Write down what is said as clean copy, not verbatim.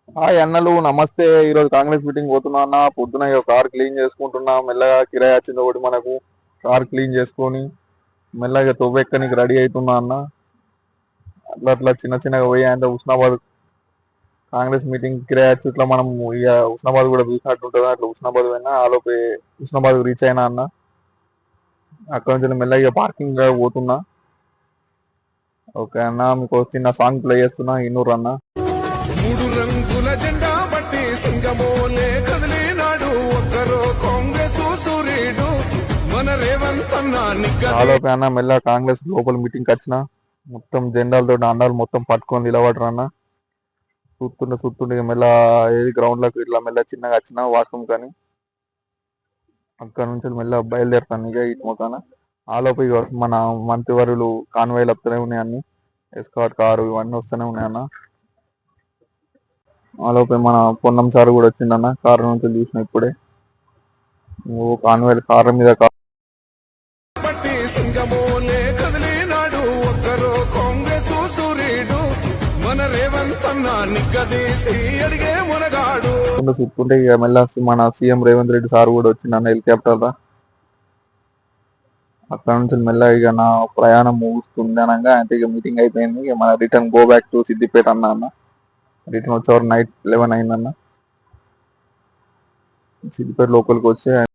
Hi అన్నలు నమస్తే. ఈరోజు కాంగ్రెస్ మీటింగ్ పోతున్నా అన్న. పొద్దున ఇక కార్ క్లీన్ చేసుకుంటున్నా. మెల్లగా కిరాయి వచ్చింది ఒకటి మనకు. కార్ క్లీన్ చేసుకొని మెల్లగా తొవ్వెక్కనికి రెడీ అవుతున్నా అన్న. అట్లా అట్లా చిన్న చిన్నగా పోయి అంటే హుస్నాబాద్ కాంగ్రెస్ మీటింగ్ కిరాయి వచ్చి ఇట్లా మనం ఇక హుస్నాబాద్ కూడా చూసినట్టు ఉంటుంది. అట్లా హుస్నాబాద్ పోయినా ఆలోపే హుస్నాబాద్ రీచ్ అయినా అన్న. అక్కడ నుంచి మెల్లగా పార్కింగ్ పోతున్నా. ఓకే అన్న, మీకు చిన్న సాంగ్ ప్లే చేస్తున్నా, ఇన్నూరు అన్న. మూడు రంగుల జెండా బట్టి సింగమోలే కదిలినాడు ఒక్కరో కాంగ్రెస్ సూర్యుడు మన రేవంత్ అన్న ఆలోపే అన్న మెల్ల కాంగ్రెస్ లోపల మీటింగ్ వచ్చిన మొత్తం జెండాలతో అన్నాలు మొత్తం పట్టుకొని నిలబడరు అన్న. చూస్తుండే మెల్ల ఏది గ్రౌండ్ లోకి ఇట్లా మెల్ల చిన్నగా వచ్చిన వాష్రూమ్ కానీ అక్కడ నుంచి మెల్ల బయలుదేరుతాను ఇక ఇటు మొత్తాన. ఆలోపు ఇక మన మంత్రివర్యులు కాన్వాయ్లు వస్తూనే ఉన్నాయి, అన్ని ఎస్కాట్ కారు ఇవన్నీ వస్తూనే ఉన్నాయి అన్న. ఆలోపే మన పొన్నం సార్ కూడా వచ్చిందన్న, కారు నుంచి చూసిన ఇప్పుడే. ఓ కాన్వాయ్ కారు మీద బట్టి సింగమోలే కదిలినాడు ఒక్కరో కాంగ్రెస్ సూర్యుడు మన రేవంత్ అన్న నిగ్గదీసి అడిగే మునగాడు. చూస్తుంటే ఇక మెల్ల మన సీఎం రేవంత్ రెడ్డి సార్ కూడా వచ్చిందన్న హెలికాప్టర్ దా. అక్కడ నుంచి మెల్ల ఇక నా ప్రయాణం ముగుస్తుంది అనగా అంటే ఇక మీటింగ్ అయిపోయింది. ఇక మన return go back to Siddipet అన్న. రిటర్న్ వచ్చేవారు నైట్ 11 అయిందన్న. సిద్దిపేట లోపలికి వచ్చి